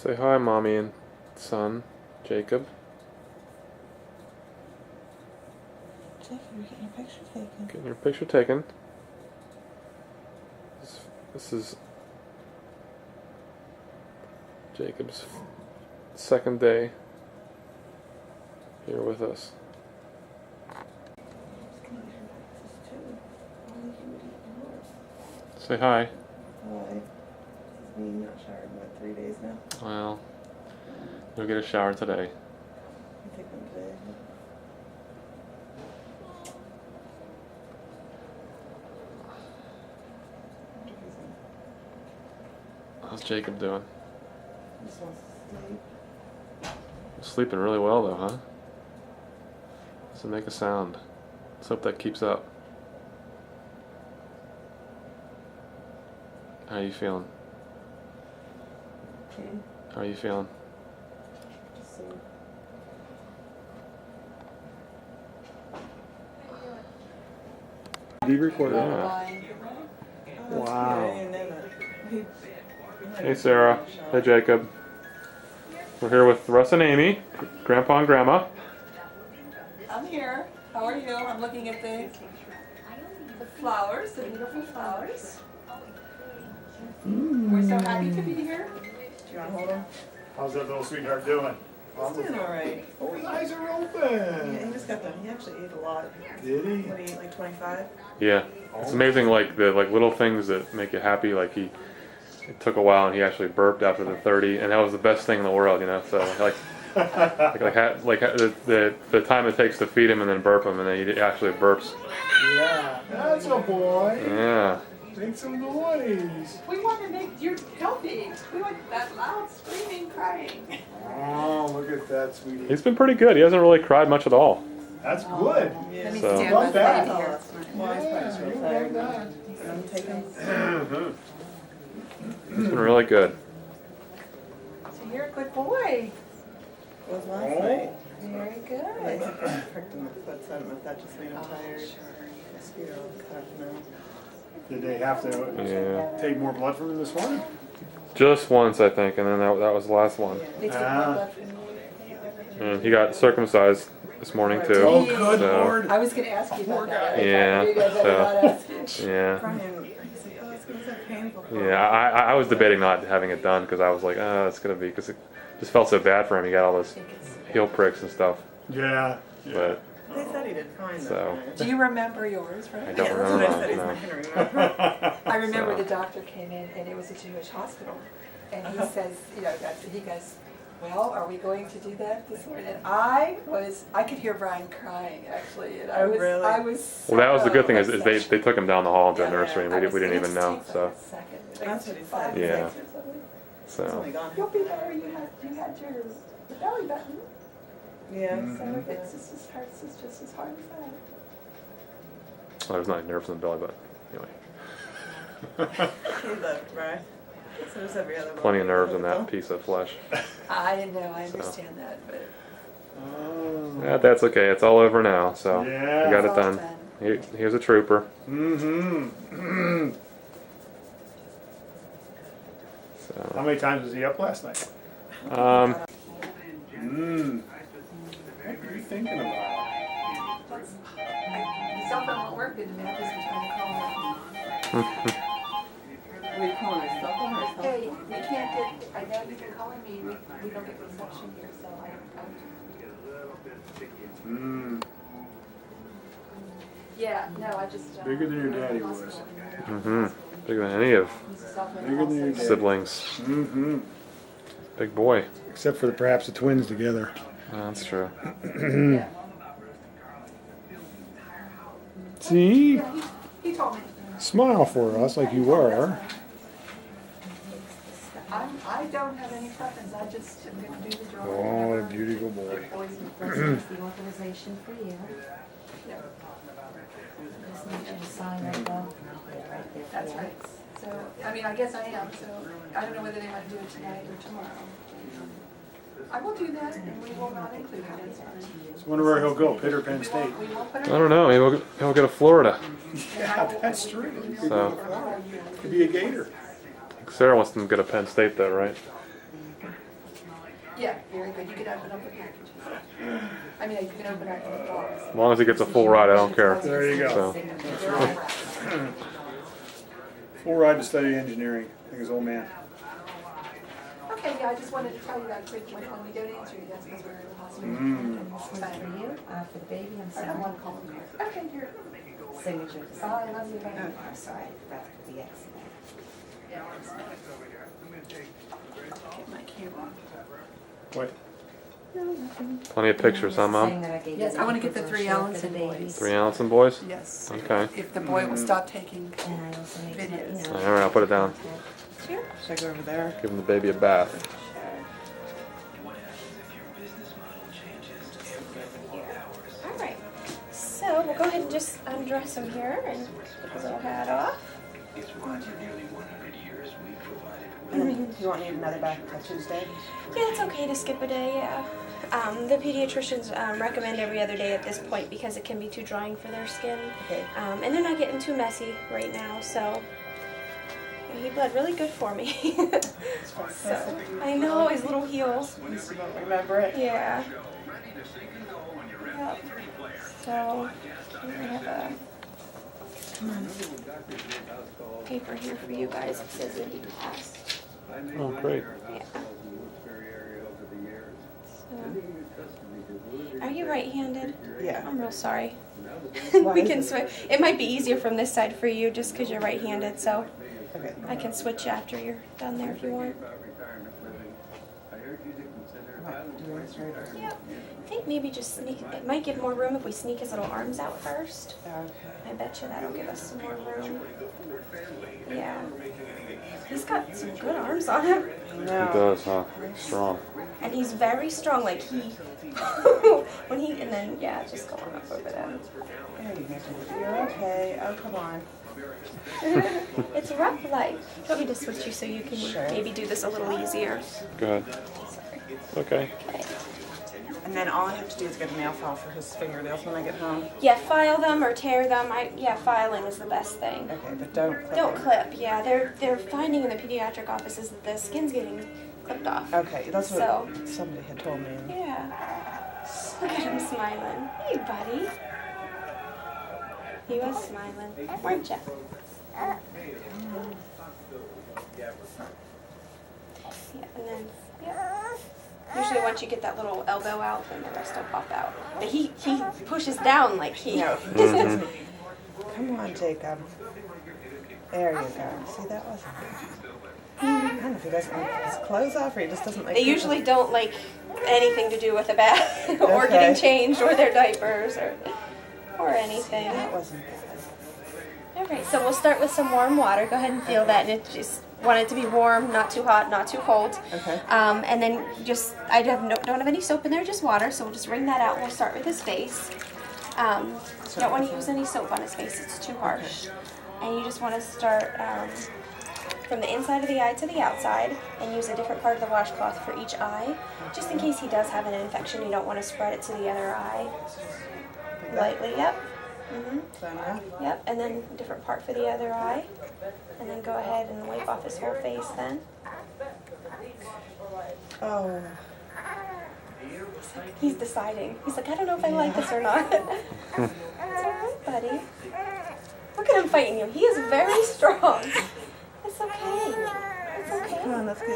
Say hi, mommy and son, Jacob. Jacob, you're getting your picture taken. Getting your picture taken. This is Jacob's second day here with us. Say hi. Hi. This is me not showered in like 3 days now. Well, you'll get a shower today. I take one today. How's Jacob doing? He just wants to sleep. Sleeping really well though, huh? Doesn't make a sound. Let's hope that keeps up. How are you feeling? Okay. How are you feeling? Just so. Did you record that? Yeah. Oh, Wow. I didn't know that. Hey Sarah. Hey Jacob. We're here with Russ and Amy, Grandpa and Grandma. I'm here. How are you? I'm looking at the flowers, the beautiful flowers. We're so happy to be here. Do you want to hold him? How's that little sweetheart doing? He's doing alright. Oh, his eyes are Yeah, open. he just got done. He actually ate a lot. Did he? What did he eat, like 25? Yeah, it's amazing. Like the little things that make you happy. Like it took a while, and he actually burped after the 30, and that was the best thing in the world, you know. So the time it takes to feed him and then burp him, and then he actually burps. Yeah, that's a boy. Yeah. Make some noise. We want to make you healthy. We want that loud screaming, crying. Oh, look at that, sweetie. He's been pretty good. He hasn't really cried much at all. That's good. Yeah. Let me So- stand Love with that. baby Oh, here. that's nice. Well, he's probably just real you tired. love that. I'm taking. Mhm. He's been really good. So you're a good boy. Was last Oh. night. Very Yeah, good. I pricked him with foot, so I don't know if that just made him Oh, tired. sure. Mosquito cut now. Did they have to Yeah. take more blood from him this morning? Just once, I think, and then that was the last one. They took Ah. my blood from you. And he got circumcised this morning too. Oh, good So, Lord. I was going to ask you about that. Yeah, You guys better not ask you. yeah. Brian, he's like, oh, it's gonna be so painful. Yeah, I was debating not having it done because I was like, it's gonna be, because it just felt so bad for him. He got all those heel pricks and stuff. Yeah. But They said he did fine though. So- Brian. Do you remember yours, right? I don't Yeah, that's what I remember. said. He's No. not gonna remember. I remember So- the doctor came in and it was a Jewish hospital. And he says, he goes, well, are we going to do that this morning? And I could hear Brian crying actually. And I Oh, was, really? I was so Well, that was the good thing is they upset. took him down the hall into the Yeah, nursery and I we was- didn't it even just know. takes like So a second. Like That's what he 5 said. Yeah. seconds or something. It's so only gone. You'll be better. You had your belly button. Yeah. So if it's just as hard, it's just as hard as that. well, there's not nerves in the belly, but anyway, He lived, right? So does every other plenty of one. nerves in that piece of flesh. I know, I So. understand that, but Oh. Yeah, that's okay. It's all over now. So Yeah. we got it's it all done. Here's a trooper. Mm-hmm. How So many times was he up last night? um, Mmm. What are you thinking about? the cell phone won't work good enough because we're trying to call her. Were you calling her cell phone or cell Hey, phone? we can't get, I know that you're calling me, we don't get reception here, so I Mmm. yeah, no, I just. Bigger than your daddy was. bigger than any of Bigger than your daddy. siblings. Mm-hmm. Big boy. Except for perhaps the twins together. That's true. Yeah. See? Yeah, he told me. Smile for us like you were. I don't have any preference, I just am gonna do the drawing. Oh, what a beautiful boy. This is the authorization for you. Yeah, Just need you to sign right above, right there. that's right. So, I mean, I guess I am, so I don't know whether they might do it tonight or tomorrow. I will do that, and we will not include it, it's fine. So wonder where he'll go, Pitt or Penn We State? won't, we won't put I it. don't know. He'll go to Florida. Yeah, that's true. So Could be a gator. Sarah wants them to go to Penn State though, right? but you can open up the packages. I mean, you can open up the box. As long as he gets a full ride, I don't care. There you go. So, They're all wrapped. Full ride to study engineering. I think his old man. Okay, yeah, I just wanted to tell you that quick when we don't answer you, that's because we're in the hospital. Was it for you? For the baby? I'm I sorry. don't want to call them. Okay, here. Signature. Oh, I love you. Oh, I'm sorry. That's the accident. Get my camera. Wait. plenty of pictures, huh, Mom? Yes, I want to get the 3 Allenson boys. 3 Allenson boys? Yes. Okay. If the boy will stop taking. And I also need to let you Videos. know. All right, I'll put it down. Sure. Should I go over there? Give the baby a bath. All right. So we'll go ahead and just undress him here and get his little hat off. You won't need another bath until Tuesday? Yeah, it's okay to skip a day. Yeah. The pediatricians recommend every other day at this point because it can be too drying for their skin. Okay. And they're not getting too messy right now, so he bled really good for me. So I know his little heels. You don't remember it? Yeah. Yep. So we have a paper here for you guys. It says that he passed. Oh, great. Yeah. So, are you right-handed? Yeah. I'm real sorry. Why We is can it? switch. It might be easier from this side for you just because you're right-handed. So Okay. I can switch after you're done there if you want. What, do this right or- Yep. I think maybe just sneak. It might give more room if we sneak his little arms out first. Okay. I bet you that'll give us some more room. Yeah. He's got some good arms on him. He No. does, huh? Strong. And he's very strong, like he, when he, and then, yeah, just go on up over there. There you go. You're okay. Oh, come on. It's rough life. Do you want me to switch you so you can Sure. maybe do this a little easier? Go ahead. Okay. Okay. And then all I have to do is get a nail file for his fingernails when I get home. Yeah, file them or tear them. Yeah, filing is the best thing. Okay, but don't clip Don't them. clip. Yeah, they're finding in the pediatric offices that the skin's getting clipped off. Okay, that's what So- somebody had told me. Yeah. Look at him smiling. Hey, buddy. He was smiling, weren't you? Yeah, and then, yeah. Usually once you get that little elbow out, then the rest will pop out. But he pushes down like he... No, he just doesn't. Come on, Jacob. There you go. See, that wasn't good. I don't know if he doesn't like his clothes off or he just doesn't like They people- usually don't like anything to do with a bath or Okay. getting changed or their diapers or anything. That wasn't good. Alright, so we'll start with some warm water. Go ahead and feel that, and it just want it to be warm, not too hot, not too cold. Okay. And then just don't have any soap in there, just water. So we'll just wring that out. And we'll start with his face. Don't want to use any soap on his face; it's too harsh. And you just want to start from the inside of the eye to the outside, and use a different part of the washcloth for each eye, just in case he does have an infection. You don't want to spread it to the other eye. Lightly, yep. So now, Yep, and then a different part for the other eye. And then go ahead and wipe off his whole face then. oh, He's deciding. He's like, I don't know if I like this or not. It's alright, buddy. Look at him fighting you. He is very strong. It's okay. It's come okay. on, let's get.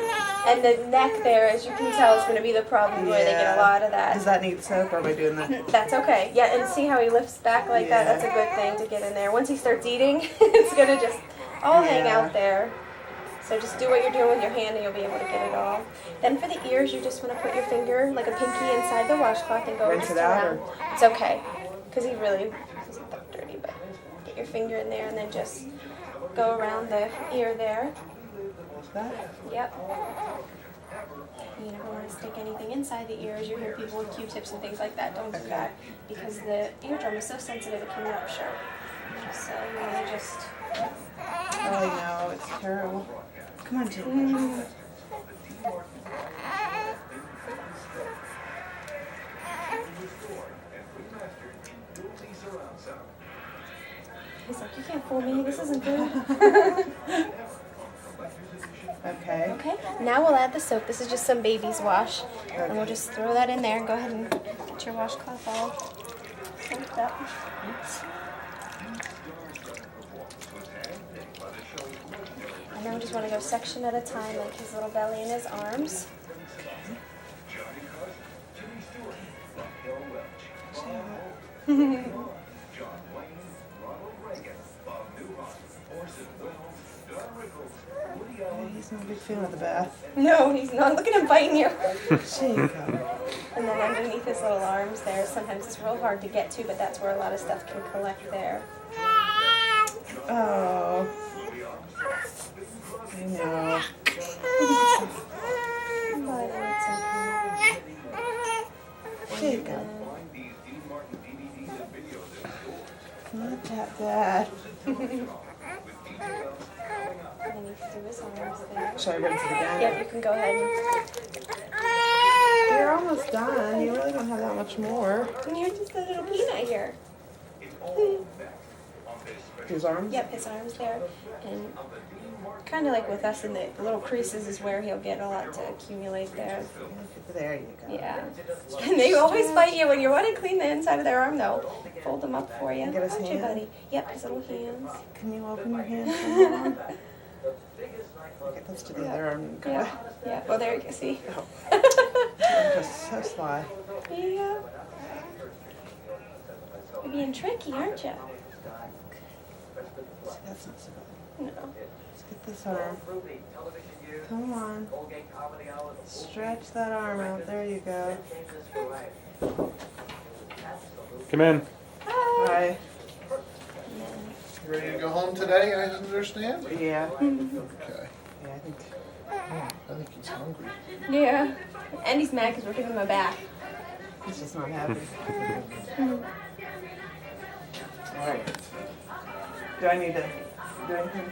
And the neck there, as you can tell, is going to be the problem where they get a lot of Does that need soap or am I doing that? That's okay. Yeah, and see how he lifts back like that? That's a good thing to get in there. Once he starts eating, it's going to just all hang Yeah. out there. So just do what you're doing with your hand and you'll be able to get it all. Then for the ears, you just want to put your finger, like a pinky, inside the washcloth and go Rinse just it out, around. It's okay, because he really isn't that dirty, but get your finger in there and then just go around the ear there. What's that? Yep. You never want to stick anything inside the ears. You hear people with Q-tips and things like that. Don't do that because the eardrum is so sensitive it can rupture. So you want to just... Oh no, it's terrible. Come on, Jacob. He's like, you can't fool me. This isn't good. Okay. Okay, now we'll add the soap. This is just some baby's wash. And we'll just throw that in there and go ahead and get your washcloth all soaked up. And then we just want to go section at a time, like his little belly and his arms. He's not a big fan of the bath. No, he's not. Look at him biting you. There you go. And then underneath his little arms there, sometimes it's real hard to get to, but that's where a lot of stuff can collect there. Oh. I know. But it's okay. There you go. Not that bad. And then you can do his arms there. Should I rinse it again? Yep, you can go ahead You're almost done. You really don't have that much more. and you're just a little peanut here. His arms? Yep, his arms there. And kind of like with us in the little creases is where he'll get a lot to accumulate there. There you go. Yeah. And they always fight you when you want to clean the inside of their arm though. Fold them up for you. Get his Aren't you, hand? buddy? Yep, his little hands. Can you open your hand for me, Mom? Get those together and go. Yeah. Yeah. Well, there you go. See? I'm just so sly. Yeah. You're being tricky, aren't you? See, that's not so bad. No. Let's get this arm. Come on. Stretch that arm out. There you go. Come in. Hi. You ready to go home today? I understand. Yeah. Okay. Yeah, I think. I think he's hungry. Yeah. And he's mad because we're giving him a bath. He's just not happy. All right. Do I need to do anything?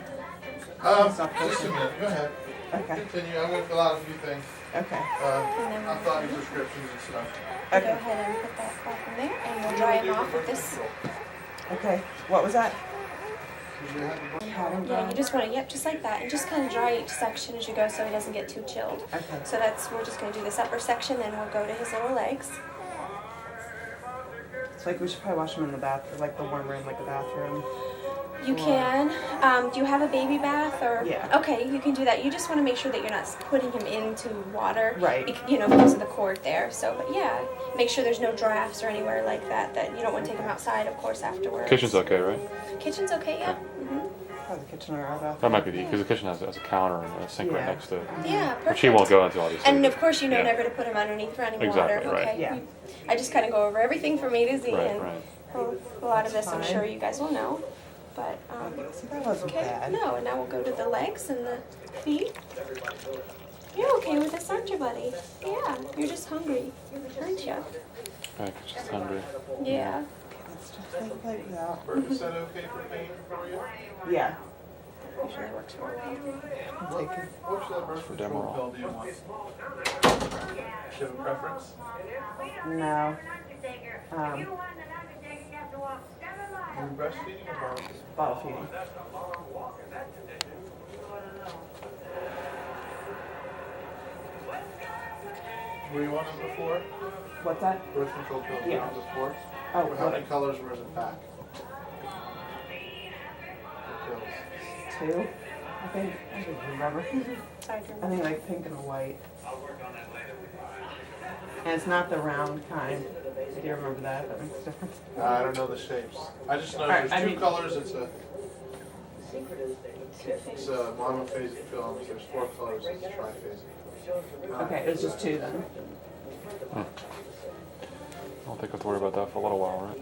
Just a minute. Go ahead. Okay. Continue. I'm gonna fill out a few things. Okay. I thought your prescriptions and stuff. Go Okay. ahead and put that cloth in there and we'll dry him off with this. Okay. What was that? Did you have the Yeah, you just want to, yep, just like that. And just kind of dry each section as you go so he doesn't get too chilled. Okay. So we're just going to do this upper section, then we'll go to his little legs. It's like we should probably wash him in the bath, like the warm room, like the bathroom. You can. Do you have a baby bath or? Yeah. Okay, you can do that. You just want to make sure that you're not putting him into water. Right. Because of the cord there. So, but yeah, make sure there's no drafts or anywhere like that. That you don't want to take him outside, of course, afterwards. Kitchen's okay, right? Kitchen's okay, yeah. Mm-hmm. Probably the kitchen or our bathroom. That might be because the kitchen has a counter and a sink right Yeah. next to it. Yeah, perfect. Which he won't go into, obviously. And of course, Yeah. never to put him underneath running Exactly, water. right. Okay. Yeah. I just kind of go over everything from A to Z, Right, and right. a lot of this I'm Fine. sure you guys will know. But See, that wasn't okay, bad. no. And now we'll go to the legs and the feet. You're okay with this, aren't you, buddy? Yeah. You're just hungry, aren't you? Right, 'cause she's hungry. Yeah. Let's just like that. Bert, is that okay for pain for you? Yeah. Usually works really well. I'll take it. Which that birth control Demerol. pill do you want? Do you have a preference? No. Are you breastfeeding or bottle feeding? Bottle feeding. Were you on number 4? What's that? Birth control pill Yeah. number 4? Oh, How what? many colors were in the pack? The pills. 2? I think. I don't remember. I think like pink and white. And it's not the round kind. I do remember that. That makes a difference. I don't know the shapes. I just know Alright, there's I 2 mean- colors. It's a monophasic film. There's 4 colors. It's triphasic. Okay, it was just 2 then. I don't think we have to worry about that for a little while, right?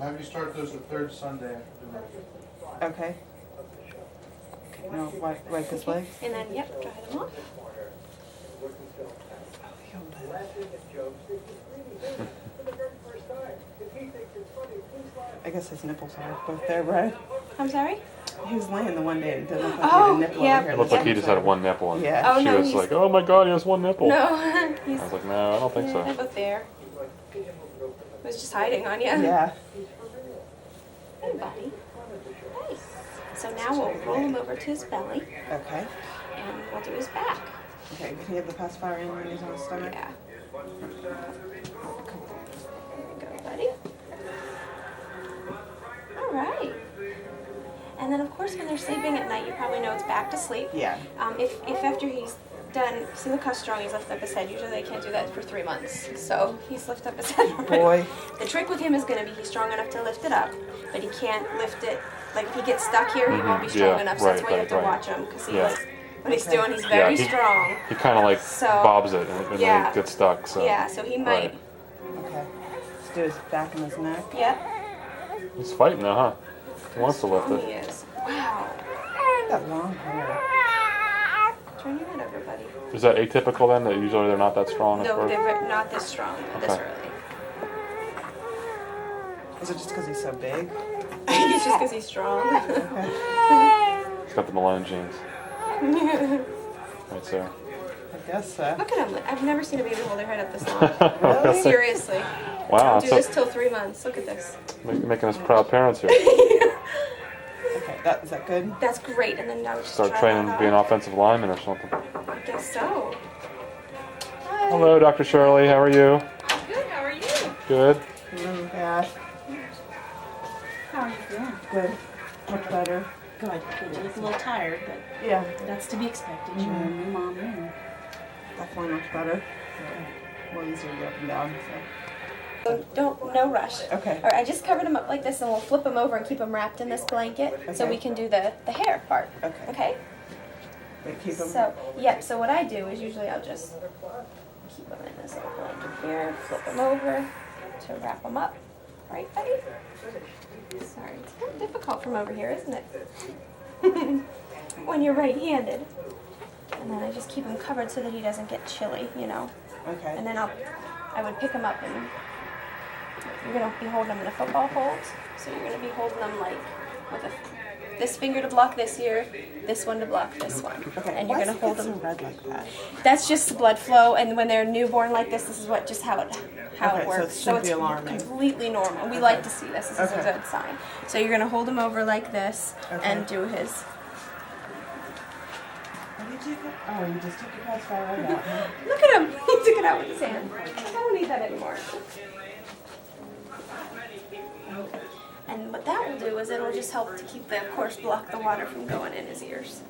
I'll have you start those the 3rd Sunday after dinner. Okay. No, wipe his leg. And then, yep, dry them off. I guess his nipples are both there, right? I'm sorry? He was laying the one day and it didn't look like he had a nipple yeah. over here. It looked like he just had one nipple, and Yeah. Oh, she no, was he's- like, "Oh my God, he has one nipple." No. He's, I was like, "No, I don't think they're so." both there. He was just hiding on you. Yeah. Hey, buddy. Nice. So now we'll roll him over to his belly, Okay. and we'll do his back. Okay, can you have the pacifier in when he's on his stomach? Yeah. There we go, buddy. All right. And then, of course, when they're sleeping at night, you probably know it's back to sleep. Yeah. If after he's done, see look how strong he's lifted up his head. Usually they can't do that for 3 months. So he's lifted up his head already. Boy. The trick with him is going to be he's strong enough to lift it up, but he can't lift it. Like if he gets stuck here, he won't be strong Yeah, enough. So that's right, why you have to right, watch him because he Yeah. is, what he's doing, he's very he- strong. He kind of like So- bobs it and Yeah. then it gets stuck. So Yeah, so he might. Right. Okay. Let's do his back and his neck. Yep. He's fighting now, huh? He wants to lift He it. is. Wow. That long hair. Turn your head over, buddy. Is that atypical then? That usually they're not that strong at No, birth? they're not this strong, this Okay. early. Is it just because he's so big? I think it's just because he's strong. He's got the Malone genes. Right there. I guess so. Look at him. I've never seen a baby hold their head up this long. Really? Seriously. Wow, Don't do this that's till 3 months. Look at this. making us proud parents here. Okay, is that good? That's great. And then now we just Start try training that to be an out. offensive lineman or something. I guess so. Hi. Hello, Dr. Shirley. How are you? Good. How are you? Good. Bad. How are you feeling? Good. Much better. Good. Good. You look a little tired, but Yeah. that's to be expected. You're a new mom and Definitely much better. More easier to get up and down. No rush. Okay. All right, I just covered him up like this, and we'll flip him over and keep him wrapped in this blanket, so Okay. we can do the hair part. Okay. Okay. Wait, keep him. So, yep, so what I do is usually I'll just keep them in this little blanket here, flip them over to wrap them up. Right, buddy? Sorry, it's kind of difficult from over here, isn't it? When you're right-handed. And then I just keep him covered so that he doesn't get chilly, you know. Okay. And then I would pick him up and you're going to be holding them in a football hold. So you're going to be holding them like with this finger to block this ear, this one to block this one. Okay. And you're Why going does to it hold get them. so red like that? That's just the blood flow, and when they're newborn like this is what just how it Okay, so works. it shouldn't be it's alarming. completely normal. We like to see this. This is a Okay. good sign. So you're gonna hold him over like this Okay. and do his. What did you do? Oh, you just took your pacifier right out, huh? Look at him. He took it out with his hand. I don't need that anymore. And what that will do is it'll just help to keep the, of course, block the water from going in his ears.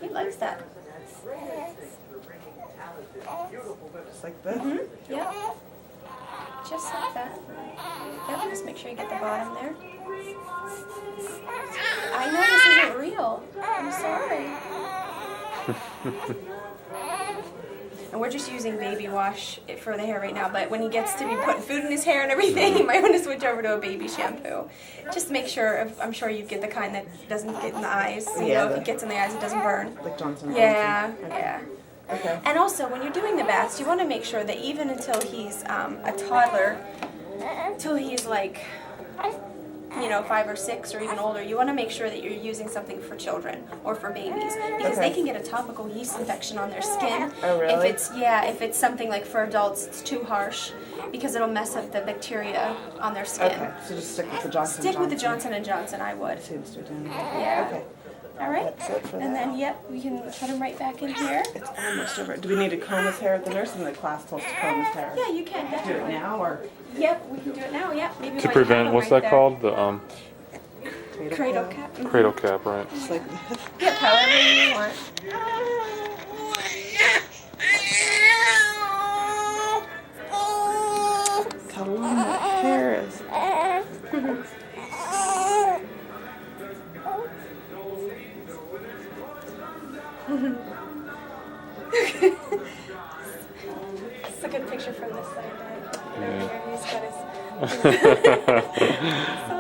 He likes that. Just like this? Yep. Just like that. Yep, just make sure you get the bottom there. I know this isn't real. I'm sorry. And we're just using baby wash for the hair right now, but when he gets to be putting food in his hair and everything, you might want to switch over to a baby shampoo. Just make sure, I'm sure you get the kind that doesn't get in the eyes. You Yeah, know, if the- it gets in the eyes, it doesn't burn. Like Johnson. Yeah, yeah. Okay. And also, when you're doing the baths, you want to make sure that even until he's a toddler, till he's like, 5 or 6 or even older, you want to make sure that you're using something for children or for babies because Okay. they can get a topical yeast infection on their skin. Oh, really? If it's something like for adults, it's too harsh because it'll mess up the bacteria on their skin. Okay, so just stick with the Johnson. Stick with the Johnson & Johnson, I would. Seems to do. Yeah. Okay. All right. That's it for And that. then, yep, we can put him right back in here. It's almost over. Do we need to comb his hair at the nurse? And the class tells us to comb his hair. Yeah, you can Do it definitely. now or Yep, we can do it now. Yep, maybe To while you have prevent, him what's right that there. called? The Cradle cap. Mhm. cradle cap, right? just like this? Yep, however you want. How long that hair is. It's a good picture from this side. Yeah. He's got his.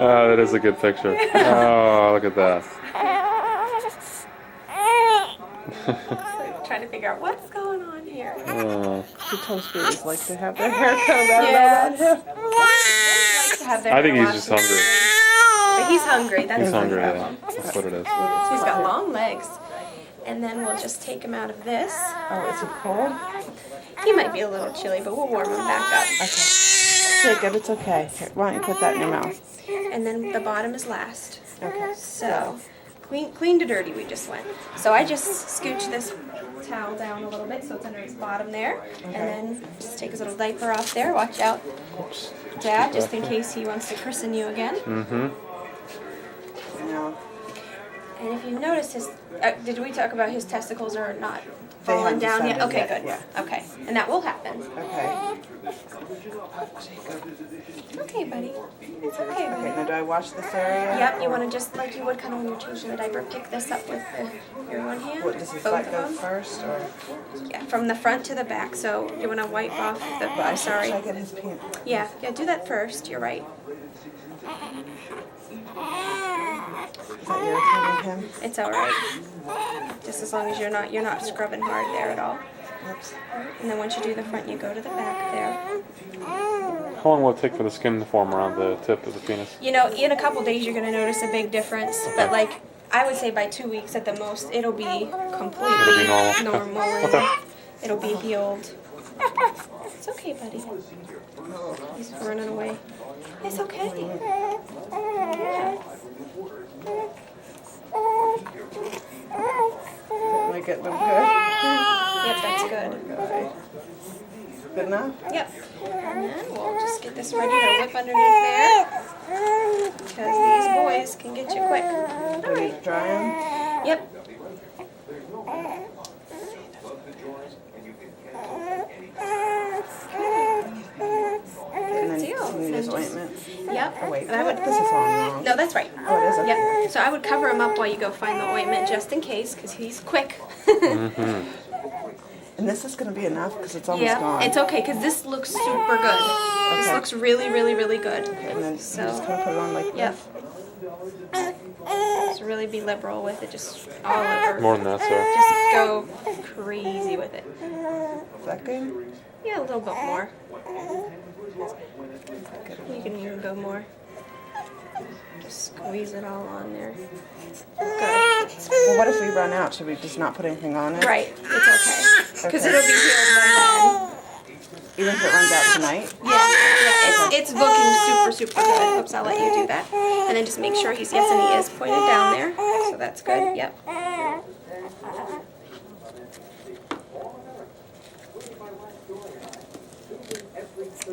Oh, that is a good picture. Oh, look at that. Trying to figure out what's going on here. Oh. The toast babies like to have their hair combed out. Yes. They like to have their I think hair he's just washed. hungry. But he's hungry. That's He's the hungry, problem. yeah. That's what it is. He's got long legs. and then we'll just take him out of this. Oh, is it cold? He might be a little chilly, but we'll warm him back up. Okay. Jacob, it's okay. Here, why don't you put that in your mouth? And then the bottom is last. Okay. So, clean to dirty we just went. So I just scooch this towel down a little bit so it's under his bottom there. And then just take his little diaper off there. Watch out, Dad, just in case he wants to christen you again. Mm-hmm. Now, And if you notice his, did we talk about his testicles are not They falling haven't down yet? descended Okay, yet, good. yeah. Okay, and that will happen. okay. Okay, buddy. It's okay, buddy. Okay, now do I wash this area? Yep, you want to just like you would kind of when you're changing the diaper, pick this up with your one hand. What, does his both butt of go them. first, or? Yeah, from the front to the back. So you want to wipe off the. But I'm should sorry. I get his pants? Yeah, do that first. You're right. Is that irritating him? It's all right. Just as long as you're not scrubbing hard there at all. Oops. And then once you do the front, you go to the back there. How long will it take for the skin to form around the tip of the penis? You know, in a couple days you're gonna notice a big difference. But like I would say by 2 weeks at the most, it'll be completely It'll be normal. and Okay. it'll be healed. It's okay, buddy. He's running away. It's okay. Yeah. Am I getting them good? Yep, that's good. Okay. Good enough? Yep. And then we'll just get this ready to whip underneath there. Because these boys can get you quick. Do we need to dry them? Yep. And then deal. you need his And just- ointment? Yep. Oh wait, And I would, this is all wrong. no, that's right. Oh, it is? Okay. Yep. So I would cover him up while you go find the ointment just in case because he's quick. And this is going to be enough because it's almost Yeah, gone. it's okay because this looks super good. This Okay. looks really, really, really good. And then So- you just kind of put it on like Yep. this. Just really be liberal with it, just all over. More than that, sir. Just go crazy with it. Is that good? Yeah, a little bit more. You can even go more. Just squeeze it all on there. Good. Well, what if we run out? Should we just not put anything on it? Right, it's okay. Because Okay. it'll be healed by then. Even if it runs out tonight? Yeah, it's looking super, super good. Oops, I'll let you do that. And then just make sure yes, and he is pointed down there. So that's good, yep.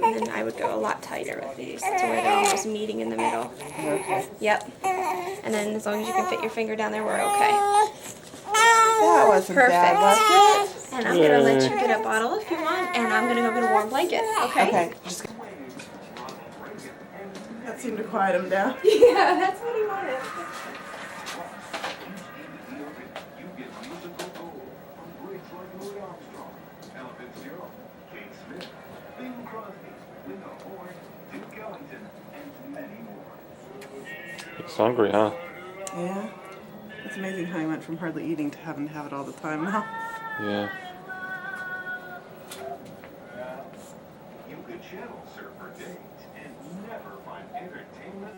And then I would go a lot tighter with these to where they're almost meeting in the middle. Okay. Yep. And then as long as you can fit your finger down there, we're okay. That wasn't bad, was it? And I'm gonna let you get a bottle if you want, and I'm gonna go get a warm blanket, okay? Okay. Just... That seemed to quiet him down. Yeah, that's what he wanted. He's hungry, huh? Yeah. It's amazing how he went from hardly eating to having to have it all the time now. Yeah. You could channel surf for days and never find entertainment.